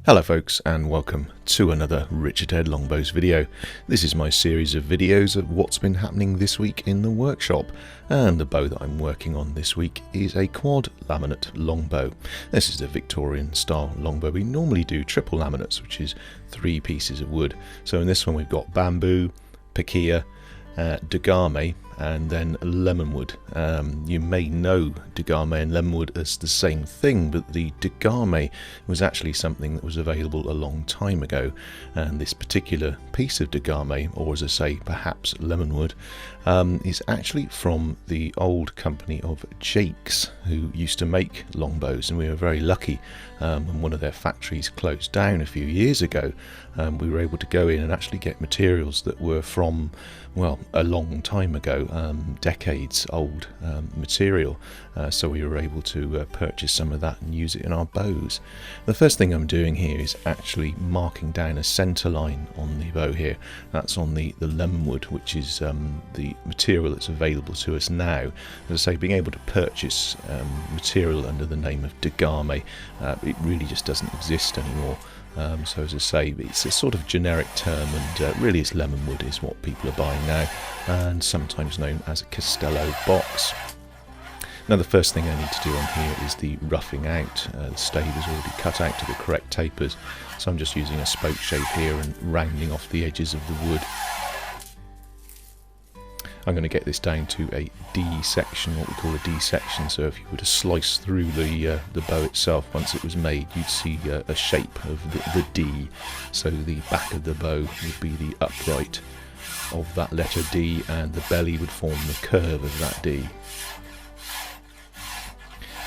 Hello folks, and welcome to another Richard Head Longbows video. This is my series of videos of what's been happening this week in the workshop, and the bow that I'm working on this week is a quad laminate longbow. This is a Victorian style longbow. We normally do triple laminates, which is 3 pieces of wood. So in this one we've got bamboo, Pequia, Degame, and then Lemonwood. You may know Degame and Lemonwood as the same thing, but the Degame was actually something that was available a long time ago, and this particular piece of Degame, or as I say, perhaps Lemonwood, is actually from the old company of Jakes, who used to make longbows, and we were very lucky when one of their factories closed down a few years ago. We were able to go in and actually get materials that were from, well, a long time ago, decades old material, so we were able to purchase some of that and use it in our bows. The first thing I'm doing here is actually marking down a centerline on the bow here. That's on the Lemonwood, which is the material that's available to us now. As I say, being able to purchase material under the name of Degame, it really just doesn't exist anymore. So as I say, it's a sort of generic term, and really it's Lemonwood is what people are buying now, and sometimes known as a Castello box. Now the first thing I need to do on here is the roughing out. The stave is already cut out to the correct tapers, so I'm just using a spoke shape here and rounding off the edges of the wood. I'm going to get this down to a D section, what we call a D section. So if you were to slice through the bow itself once it was made, you'd see a shape of the D. So the back of the bow would be the upright of that letter D, and the belly would form the curve of that D.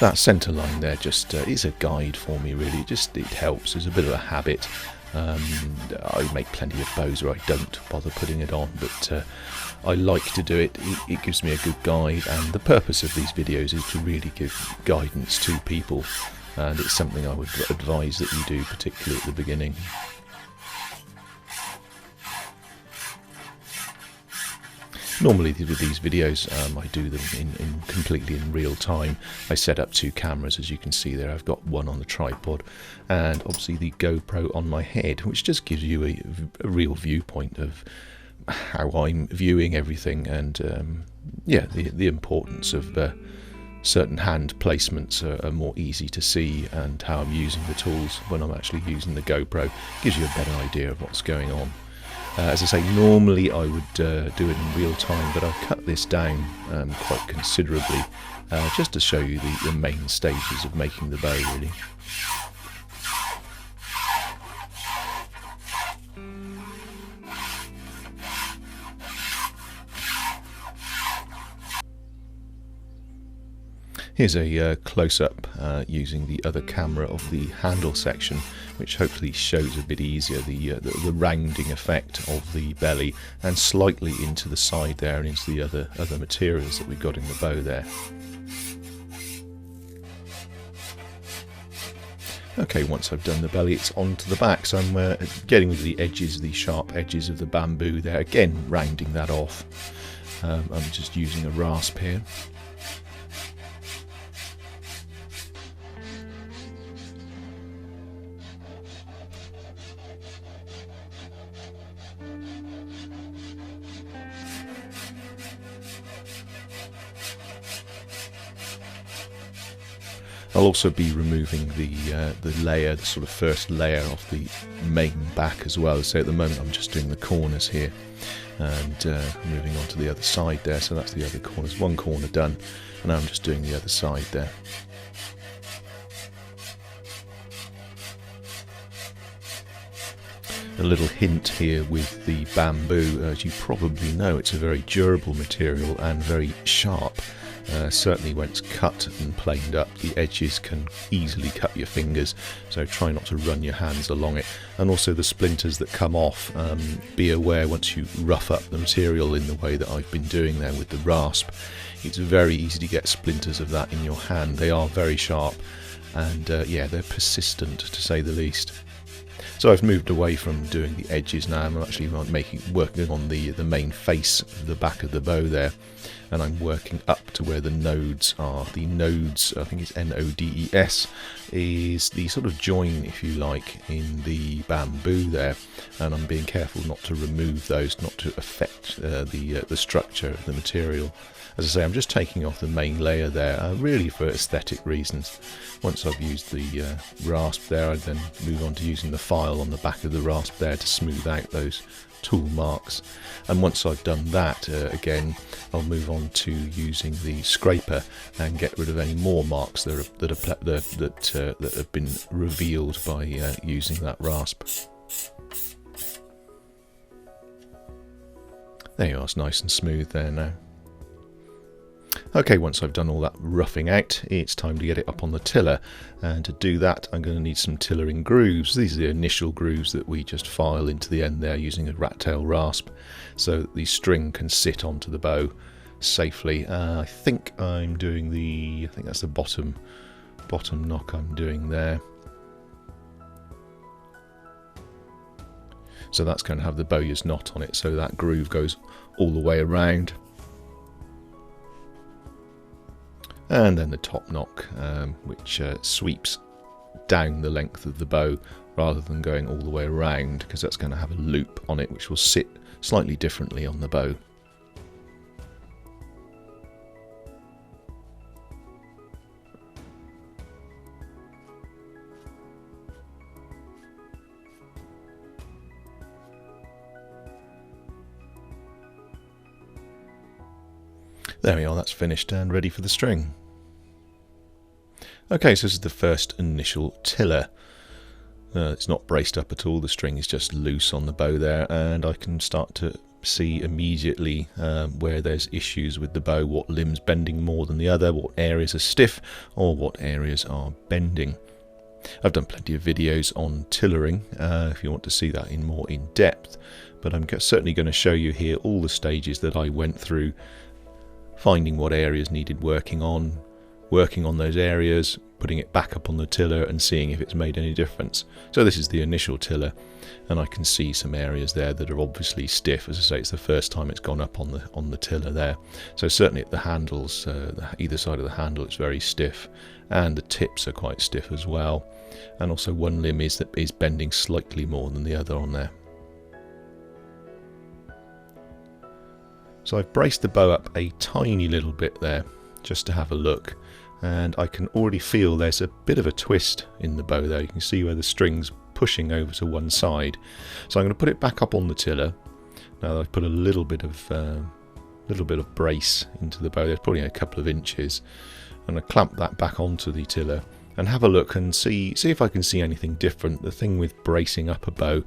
That centre line there just is a guide for me, really. It helps. It's a bit of a habit. I make plenty of bows where I don't bother putting it on, but I like to do it. It gives me a good guide, and the purpose of these videos is to really give guidance to people, and it's something I would advise that you do, particularly at the beginning. Normally with these videos I do them completely in real time. I set up 2 cameras, as you can see there. I've got one on the tripod and obviously the GoPro on my head, which just gives you a real viewpoint of how I'm viewing everything, and yeah, the importance of certain hand placements are more easy to see, and how I'm using the tools when I'm actually using the GoPro gives you a better idea of what's going on. As I say, normally I would do it in real time, but I've cut this down quite considerably just to show you the main stages of making the bow, really. Here's a close-up using the other camera of the handle section, which hopefully shows a bit easier the rounding effect of the belly, and slightly into the side there and into the other materials that we've got in the bow there. Okay, once I've done the belly, it's on to the back, so I'm getting with the edges, the sharp edges of the bamboo there, again rounding that off. I'm just using a rasp here. I'll also be removing the layer, the sort of first layer of the main back as well. So at the moment I'm just doing the corners here, and moving on to the other side there. So that's the other corners, one corner done, and now I'm just doing the other side there. A little hint here with the bamboo, as you probably know, it's a very durable material and very sharp. Certainly when it's cut and planed up, the edges can easily cut your fingers, so try not to run your hands along it. And also the splinters that come off, be aware once you rough up the material in the way that I've been doing there with the rasp, it's very easy to get splinters of that in your hand. They are very sharp, and yeah, they're persistent to say the least. So I've moved away from doing the edges now. I'm actually working on the main face of the back of the bow there. and I'm working up to where the nodes are. The nodes, I think it's N-O-D-E-S, is the sort of join, if you like, in the bamboo there, and I'm being careful not to remove those, not to affect the structure of the material. As I say, I'm just taking off the main layer there, really for aesthetic reasons. Once I've used the rasp there, I then move on to using the file on the back of the rasp there to smooth out those tool marks. And once I've done that, again, I'll move on to using the scraper and get rid of any more marks that have been revealed by using that rasp. There you are, it's nice and smooth there now. Okay, once I've done all that roughing out, it's time to get it up on the tiller, and to do that I'm going to need some tillering grooves. These are the initial grooves that we just file into the end there using a rat tail rasp, so that the string can sit onto the bow safely. I think I'm doing I think that's the bottom knock I'm doing there. So that's going to have the Bowyers knot on it, so that groove goes all the way around. And then the top knock, which sweeps down the length of the bow rather than going all the way around, because that's going to have a loop on it which will sit slightly differently on the bow. There we are, that's finished and ready for the string. Okay, so this is the first initial tiller. It's not braced up at all, the string is just loose on the bow there, and I can start to see immediately where there's issues with the bow, what limb's bending more than the other, what areas are stiff or what areas are bending. I've done plenty of videos on tillering if you want to see that in more in depth, but I'm certainly going to show you here all the stages that I went through, finding what areas needed working on those areas, putting it back up on the tiller and seeing if it's made any difference. So this is the initial tiller, and I can see some areas there that are obviously stiff. As I say, it's the first time it's gone up on the tiller there. So certainly at the handles, either side of the handle, it's very stiff, and the tips are quite stiff as well. And also one limb is bending slightly more than the other on there. So I've braced the bow up a tiny little bit there, just to have a look, and I can already feel there's a bit of a twist in the bow there. You can see where the string's pushing over to one side. So I'm going to put it back up on the tiller. Now I've put a little bit of brace into the bow. There's probably a couple of inches, and I clamp that back onto the tiller and have a look and see if I can see anything different. The thing with bracing up a bow,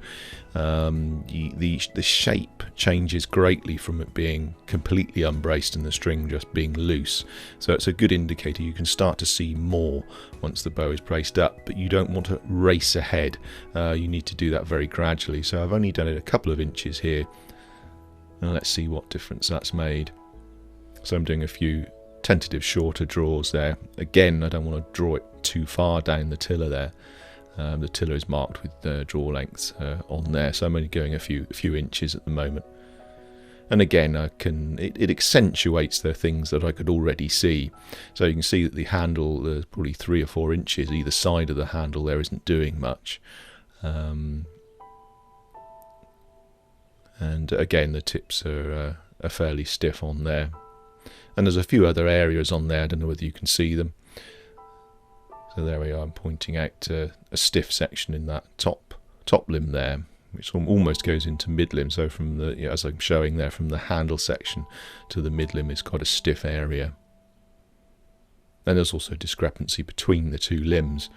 the shape changes greatly from it being completely unbraced and the string just being loose. So it's a good indicator. You can start to see more once the bow is braced up, but you don't want to race ahead. You need to do that very gradually. So I've only done it a couple of inches here, and let's see what difference that's made. So I'm doing a few tentative shorter draws there. Again, I don't want to draw it too far down the tiller there. The tiller is marked with draw lengths on there, so I'm only going a few inches at the moment. And again, it accentuates the things that I could already see. So you can see that the handle, there's probably 3 or 4 inches either side of the handle there isn't doing much. And again, the tips are fairly stiff on there. And there's a few other areas on there, I don't know whether you can see them. So there we are, I'm pointing out a stiff section in that top limb there, which almost goes into mid limb. So from as I'm showing there, from the handle section to the mid limb is quite a stiff area. And there's also discrepancy between the two limbs.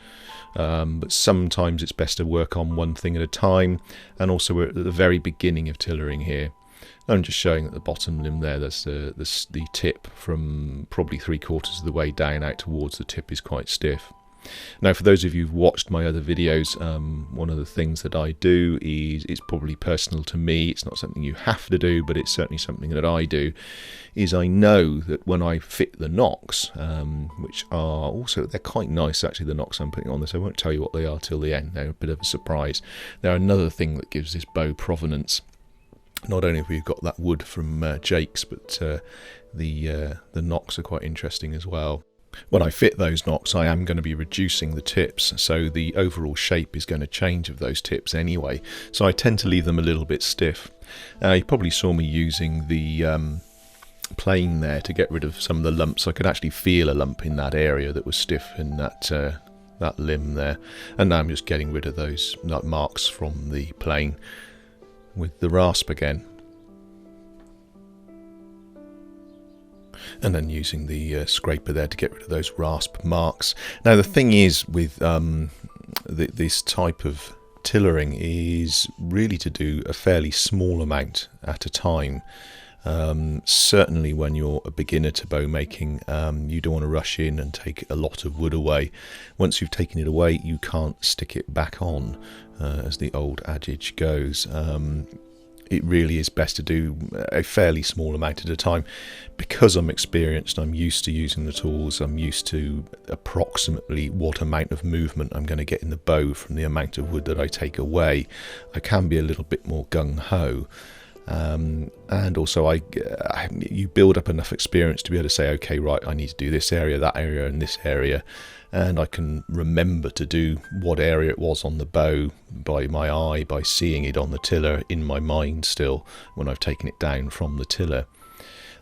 But sometimes it's best to work on one thing at a time. And also we're at the very beginning of tillering here. I'm just showing at the bottom limb there, there's the tip from probably 3/4 of the way down out towards the tip is quite stiff. Now, for those of you who've watched my other videos, one of the things that I do is, it's probably personal to me, it's not something you have to do, but it's certainly something that I do, is I know that when I fit the nocks, which are also, they're quite nice actually, the nocks I'm putting on this, I won't tell you what they are till the end, they're a bit of a surprise. They're another thing that gives this bow provenance. Not only have we got that wood from Jake's, but The nocks are quite interesting as well. When I fit those nocks, I am going to be reducing the tips, so the overall shape is going to change of those tips anyway. So I tend to leave them a little bit stiff. You probably saw me using the plane there to get rid of some of the lumps. I could actually feel a lump in that area that was stiff in that limb there. And now I'm just getting rid of those marks from the plane with the rasp again. And then using the scraper there to get rid of those rasp marks. Now the thing is with this type of tillering is really to do a fairly small amount at a time. Certainly when you're a beginner to bow making, you don't want to rush in and take a lot of wood away. Once you've taken it away, you can't stick it back on, as the old adage goes. It really is best to do a fairly small amount at a time. Because I'm experienced, I'm used to using the tools, I'm used to approximately what amount of movement I'm going to get in the bow from the amount of wood that I take away. I can be a little bit more gung-ho. And also you build up enough experience to be able to say, okay, right, I need to do this area, that area and this area, and I can remember to do what area it was on the bow by my eye, by seeing it on the tiller in my mind still when I've taken it down from the tiller.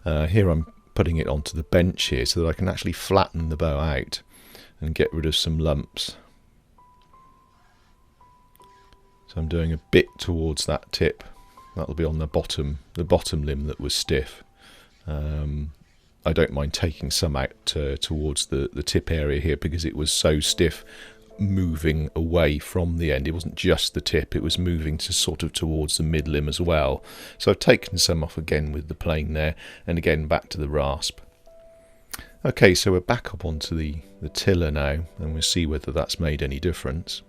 Here I'm putting it onto the bench here so that I can actually flatten the bow out and get rid of some lumps. So I'm doing a bit towards that tip. That'll be on the bottom limb that was stiff. I don't mind taking some out towards the tip area here because it was so stiff moving away from the end. It wasn't just the tip, it was moving to sort of towards the mid limb as well. So I've taken some off again with the plane there, and again back to the rasp. Okay, so we're back up onto the tiller now, and we'll see whether that's made any difference.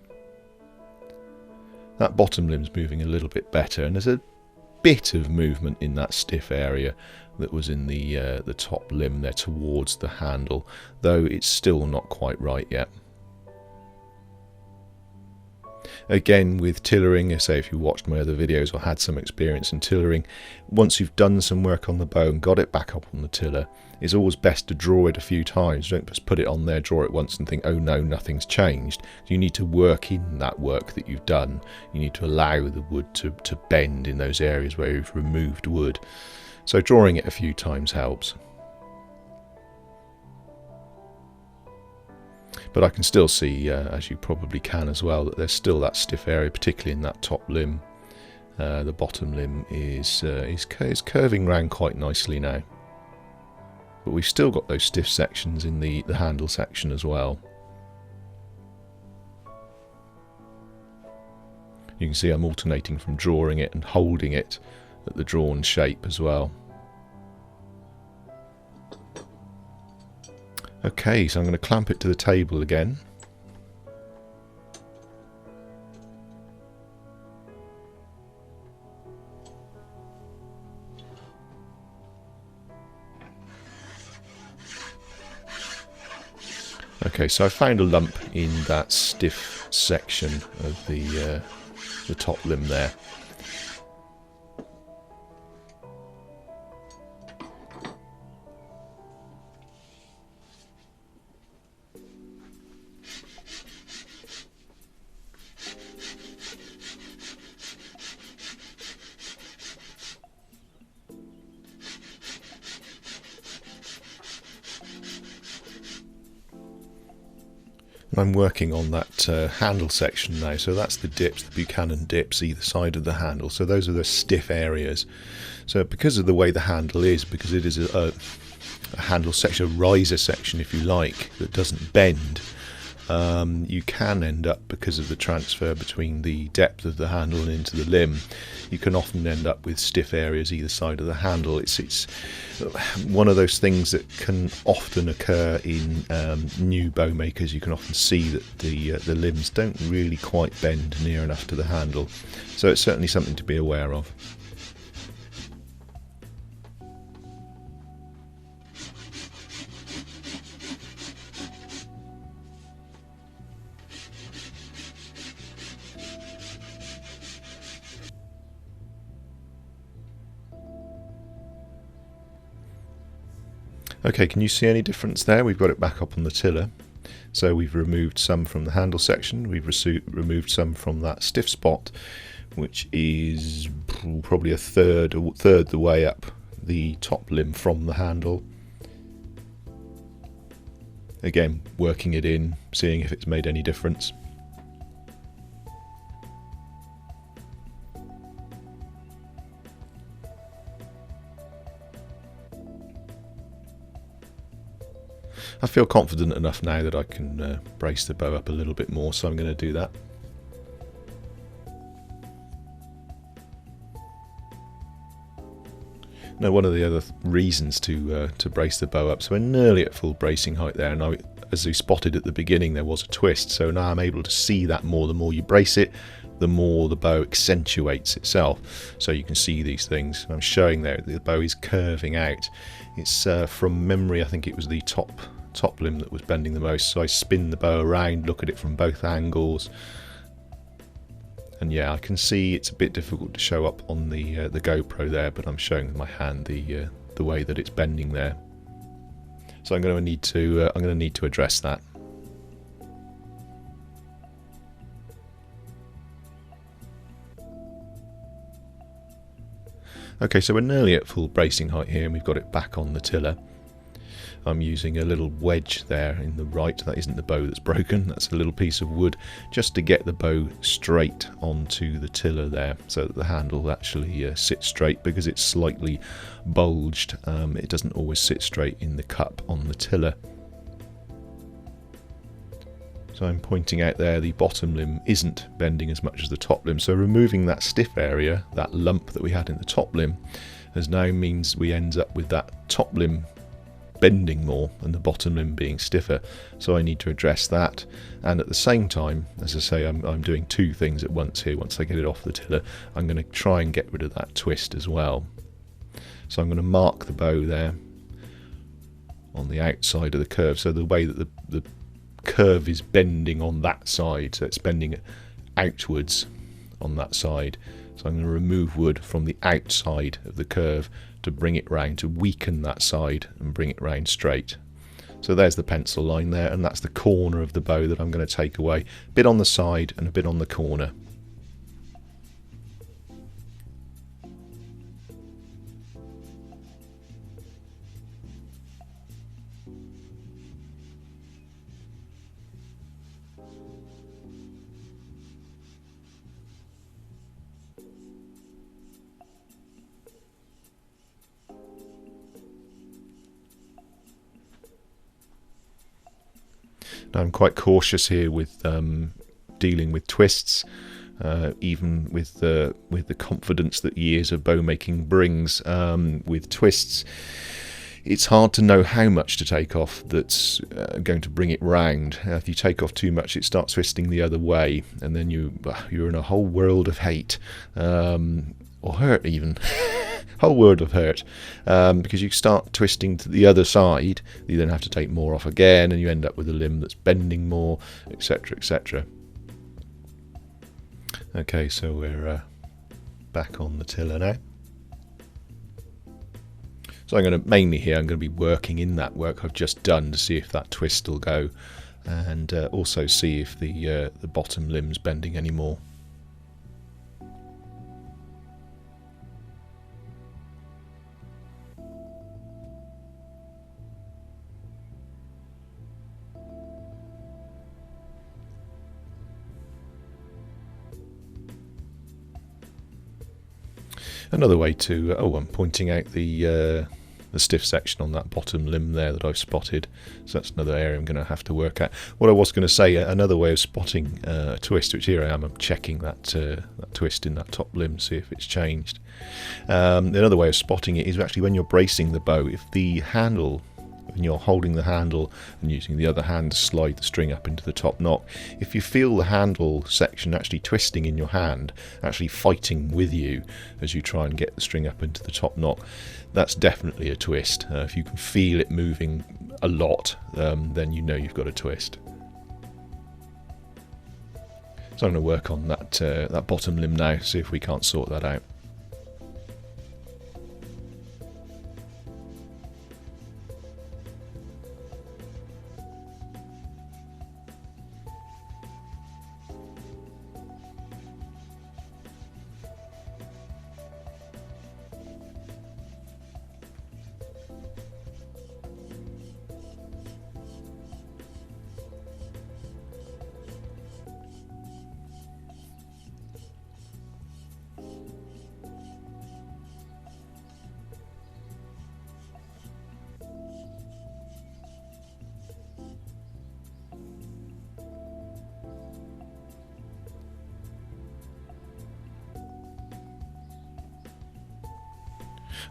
That bottom limb's moving a little bit better, and there's a bit of movement in that stiff area that was in the top limb there towards the handle, though it's still not quite right yet. Again, with tillering, say if you watched my other videos or had some experience in tillering, once you've done some work on the bow and got it back up on the tiller, it's always best to draw it a few times. Don't just put it on there, draw it once and think, oh no, nothing's changed. You need to work in that work that you've done. You need to allow the wood to bend in those areas where you've removed wood. So drawing it a few times helps. But I can still see, as you probably can as well, that there's still that stiff area, particularly in that top limb. The bottom limb is curving round quite nicely now. But we've still got those stiff sections in the handle section as well. You can see I'm alternating from drawing it and holding it at the drawn shape as well. Okay, so I'm going to clamp it to the table again. Okay, so I found a lump in that stiff section of the top limb there. I'm working on that handle section now, so that's the dips, the Buchanan dips either side of the handle, so those are the stiff areas. So because of the way the handle is, because it is a handle section, a riser section if you like, that doesn't bend, you can end up, because of the transfer between the depth of the handle and into the limb, you can often end up with stiff areas either side of the handle. It's one of those things that can often occur in new bow makers. You can often see that the limbs don't really quite bend near enough to the handle, so it's certainly something to be aware of. Okay, can you see any difference there? We've got it back up on the tiller. So we've removed some from the handle section, we've removed some from that stiff spot, which is probably a third the way up the top limb from the handle. Again, working it in, seeing if it's made any difference. I feel confident enough now that I can brace the bow up a little bit more, so I'm going to do that. Now, one of the other reasons to brace the bow up, so we're nearly at full bracing height there, and as we spotted at the beginning, there was a twist, so now I'm able to see that more. The more you brace it, the more the bow accentuates itself. So you can see these things. I'm showing there the bow is curving out. It's from memory, I think it was the top limb that was bending the most, so I spin the bow around, look at it from both angles, and yeah, I can see it's a bit difficult to show up on the GoPro there, but I'm showing with my hand the way that it's bending there. So I'm going to need to address that. Okay, so we're nearly at full bracing height here, and we've got it back on the tiller. I'm using a little wedge there in the right. That isn't the bow that's broken, that's a little piece of wood, just to get the bow straight onto the tiller there, so that the handle actually sits straight, because it's slightly bulged. It doesn't always sit straight in the cup on the tiller. So I'm pointing out there the bottom limb isn't bending as much as the top limb, so removing that stiff area, that lump that we had in the top limb, has now means we end up with that top limb bending more and the bottom limb being stiffer. So I need to address that, and at the same time, as I say, I'm doing two things at once here. Once I get it off the tiller, I'm going to try and get rid of that twist as well. So I'm going to mark the bow there on the outside of the curve, so the way that the curve is bending on that side, so it's bending outwards on that side. So I'm going to remove wood from the outside of the curve to bring it round, to weaken that side and bring it round straight. So there's the pencil line there, and that's the corner of the bow that I'm going to take away. A bit on the side and a bit on the corner. Now I'm quite cautious here with dealing with twists, even with the confidence that years of bow making brings. With twists, it's hard to know how much to take off that's going to bring it round. If you take off too much, it starts twisting the other way, and then you're in a whole world of hate, or hurt even. Whole world of hurt, because you start twisting to the other side, you then have to take more off again, and you end up with a limb that's bending more, etc, etc. Okay, so we're back on the tiller now. So I'm going to, mainly here, I'm going to be working in that work I've just done to see if that twist will go, and also see if the bottom limb's bending anymore. Another way to, I'm pointing out the stiff section on that bottom limb there that I've spotted, so that's another area I'm going to have to work at. What I was going to say, another way of spotting a twist, which here I am, I'm checking that twist in that top limb, see if it's changed. Another way of spotting it is actually when you're bracing the bow, if the handle, when you're holding the handle and using the other hand to slide the string up into the top knock, if you feel the handle section actually twisting in your hand, actually fighting with you as you try and get the string up into the top knock, that's definitely a twist. If you can feel it moving a lot, then you know you've got a twist. So I'm going to work on that bottom limb now, see if we can't sort that out.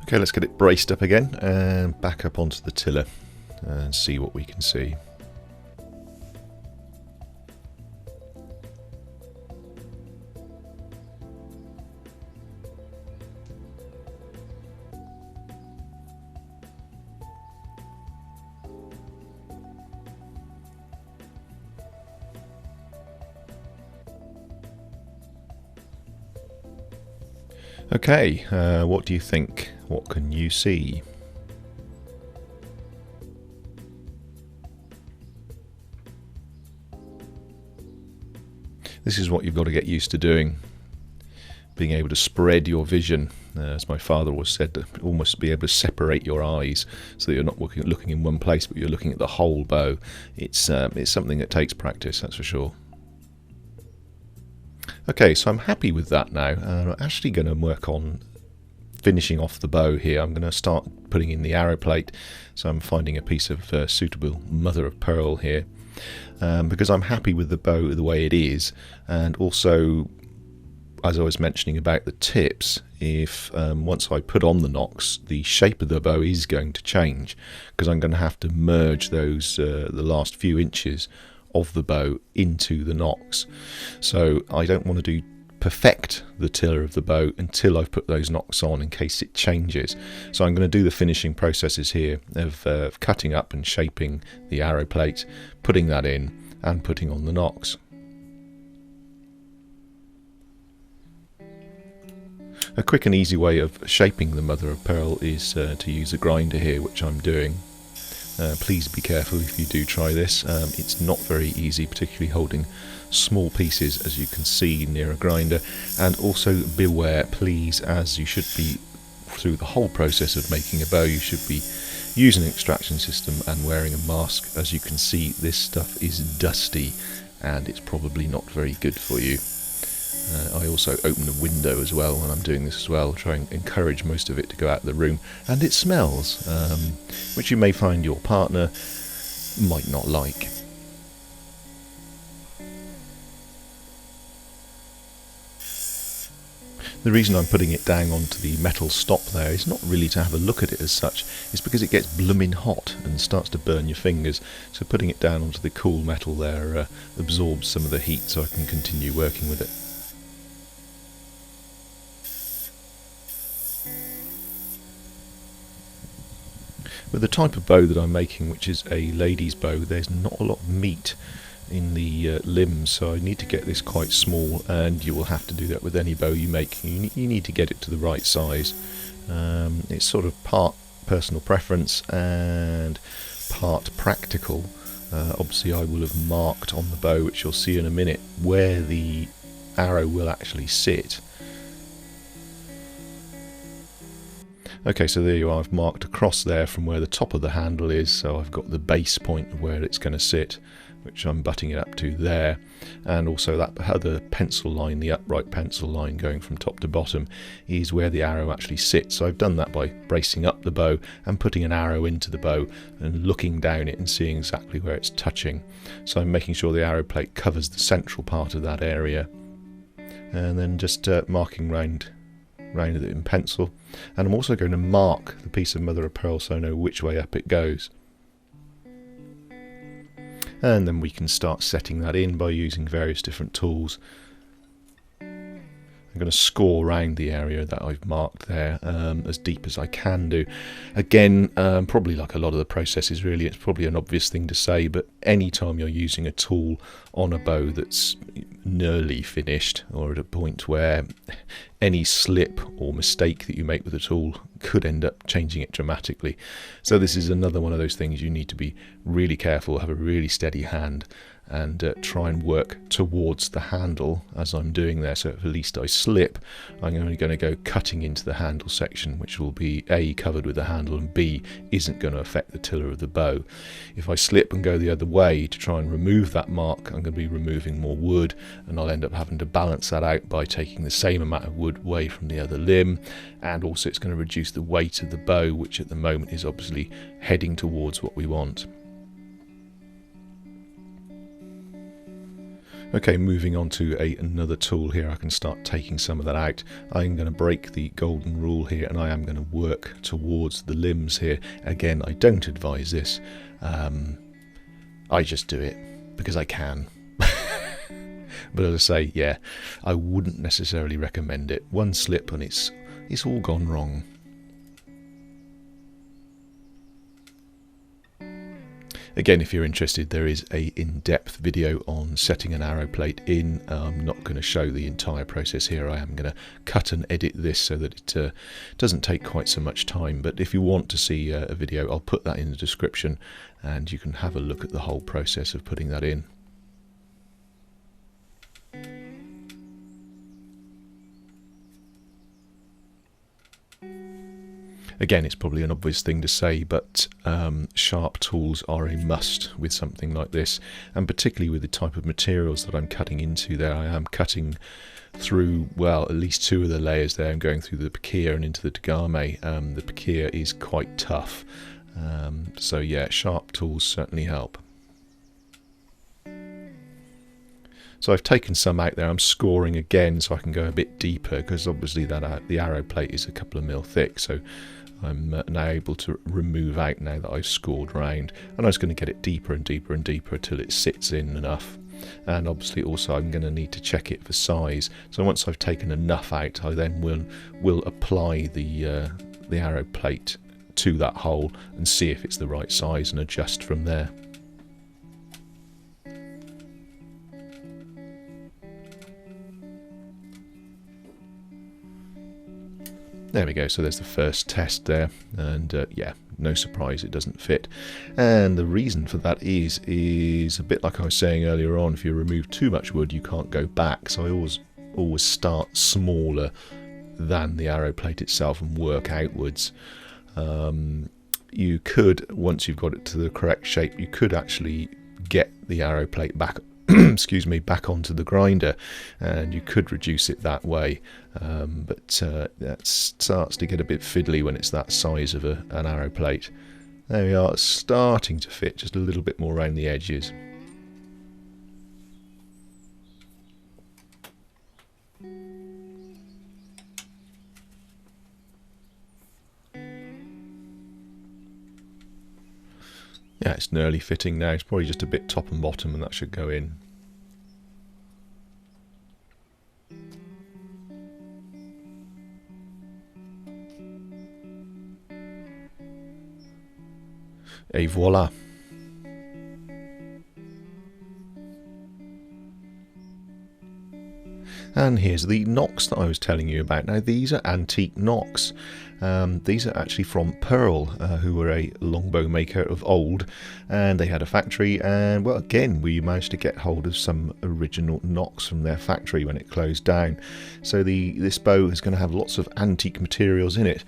Okay, let's get it braced up again and back up onto the tiller and see what we can see. Okay, what do you think? What can you see? This is what you've got to get used to doing. Being able to spread your vision, as my father always said, to almost be able to separate your eyes so that you're not looking in one place, but you're looking at the whole bow. It's something that takes practice, that's for sure. Okay, so I'm happy with that now. I'm actually going to work on finishing off the bow here. I'm going to start putting in the arrow plate. So I'm finding a piece of suitable mother of pearl here, because I'm happy with the bow the way it is. And also, as I was mentioning about the tips, if once I put on the nocks, the shape of the bow is going to change, because I'm going to have to merge those the last few inches of the bow into the nocks. So I don't want to perfect the tiller of the bow until I've put those nocks on, in case it changes. So I'm going to do the finishing processes here of cutting up and shaping the arrow plate, putting that in and putting on the nocks. A quick and easy way of shaping the mother of pearl is to use a grinder here, which I'm doing. Please be careful if you do try this. It's not very easy, particularly holding small pieces, as you can see, near a grinder. And also beware, please, as you should be through the whole process of making a bow, you should be using an extraction system and wearing a mask. As you can see, this stuff is dusty and it's probably not very good for you. I also open a window as well when I'm doing this as well, try and encourage most of it to go out of the room. And it smells, which you may find your partner might not like. The reason I'm putting it down onto the metal stop there is not really to have a look at it as such, it's because it gets blooming hot and starts to burn your fingers. So putting it down onto the cool metal there absorbs some of the heat, so I can continue working with it. With the type of bow that I'm making, which is a lady's bow, there's not a lot of meat in the limbs, so I need to get this quite small, and you will have to do that with any bow you make. You need to get it to the right size. It's sort of part personal preference and part practical. Obviously I will have marked on the bow, which you'll see in a minute, where the arrow will actually sit. Okay, so there you are. I've marked across there from where the top of the handle is, so I've got the base point of where it's going to sit, which I'm butting it up to there, and also that other pencil line, the upright pencil line going from top to bottom, is where the arrow actually sits. So I've done that by bracing up the bow and putting an arrow into the bow and looking down it and seeing exactly where it's touching. So I'm making sure the arrow plate covers the central part of that area, and then just marking round it in pencil. And I'm also going to mark the piece of mother of pearl so I know which way up it goes. And then we can start setting that in by using various different tools. I'm going to score around the area that I've marked there as deep as I can do. Again, probably like a lot of the processes really, it's probably an obvious thing to say, but any time you're using a tool on a bow that's nearly finished, or at a point where any slip or mistake that you make with the tool could end up changing it dramatically. So this is another one of those things you need to be really careful, have a really steady hand, and try and work towards the handle as I'm doing there. So if at least I slip, I'm only going to go cutting into the handle section, which will be A, covered with the handle, and B, isn't going to affect the tiller of the bow. If I slip and go the other way to try and remove that mark, I'm going to be removing more wood, and I'll end up having to balance that out by taking the same amount of wood away from the other limb, and also it's going to reduce the weight of the bow, which at the moment is obviously heading towards what we want. Okay, moving on to another tool here, I can start taking some of that out. I'm going to break the golden rule here, and I am going to work towards the limbs here. Again, I don't advise this. I just do it because I can. But as I say, yeah, I wouldn't necessarily recommend it. One slip and it's all gone wrong. Again, if you're interested, there is a in-depth video on setting an arrow plate in. I'm not going to show the entire process here. I am going to cut and edit this so that it doesn't take quite so much time. But if you want to see a video, I'll put that in the description and you can have a look at the whole process of putting that in. Again, it's probably an obvious thing to say, but sharp tools are a must with something like this, and particularly with the type of materials that I'm cutting into there. I am cutting through, well, at least two of the layers there. I'm going through the Pequia and into the Degame. The Pequia is quite tough, so yeah, sharp tools certainly help. So I've taken some out there. I'm scoring again so I can go a bit deeper, because obviously the arrow plate is a couple of mil thick, so I'm now able to remove out now that I've scored round, and I'm just going to get it deeper and deeper and deeper until it sits in enough. And obviously also I'm going to need to check it for size. So once I've taken enough out, I then will apply the arrow plate to that hole and see if it's the right size and adjust from there. There we go, so there's the first test there, and yeah, no surprise it doesn't fit. And the reason for that is a bit like I was saying earlier on, if you remove too much wood you can't go back, so I always start smaller than the arrow plate itself and work outwards. You could, once you've got it to the correct shape, you could actually get the arrow plate back excuse me, back onto the grinder, and you could reduce it that way, but that starts to get a bit fiddly when it's that size of an arrow plate. There we are, it's starting to fit just a little bit more around the edges. Yeah, it's nearly fitting now. It's probably just a bit top and bottom, and that should go in. Et voila. And here's the nocks that I was telling you about. Now these are antique nocks. These are actually from Pearl, who were a longbow maker of old, and they had a factory, and well, again, we managed to get hold of some original nocks from their factory when it closed down. So this bow is going to have lots of antique materials in it.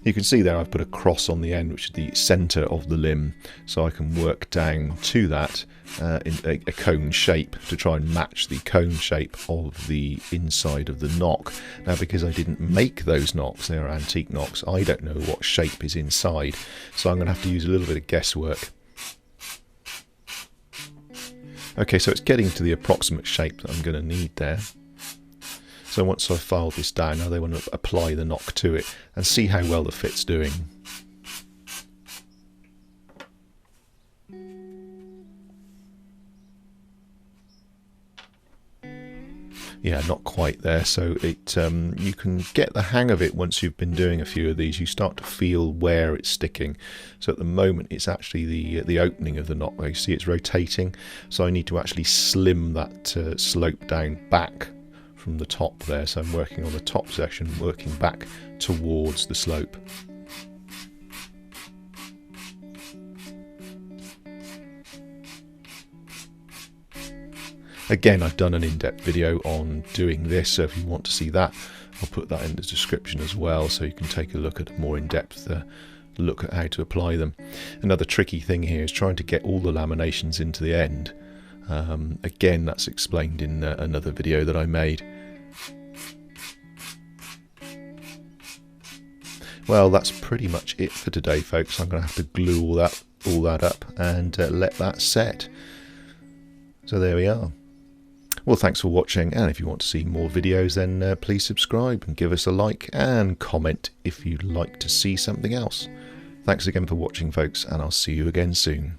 You can see there I've put a cross on the end, which is the centre of the limb, so I can work down to that in a cone shape to try and match the cone shape of the inside of the nock. Now, because I didn't make those nocks, they are antique nocks, I don't know what shape is inside, so I'm going to have to use a little bit of guesswork. Okay, so it's getting to the approximate shape that I'm going to need there. So once I've filed this down, now they want to apply the nock to it and see how well the fit's doing. Yeah, not quite there, so it you can get the hang of it once you've been doing a few of these. You start to feel where it's sticking. So at the moment it's actually the opening of the nock. You see it's rotating, so I need to actually slim that slope down back from the top there. So I'm working on the top section, working back towards the slope. Again, I've done an in-depth video on doing this, so if you want to see that, I'll put that in the description as well, so you can take a look at a more in-depth look at how to apply them. Another tricky thing here is trying to get all the laminations into the end. Again, that's explained in another video that I made. Well, that's pretty much it for today, folks. I'm going to have to glue all that up and let that set. So there we are. Well, thanks for watching, and if you want to see more videos, then please subscribe and give us a like and comment if you'd like to see something else. Thanks again for watching, folks, and I'll see you again soon.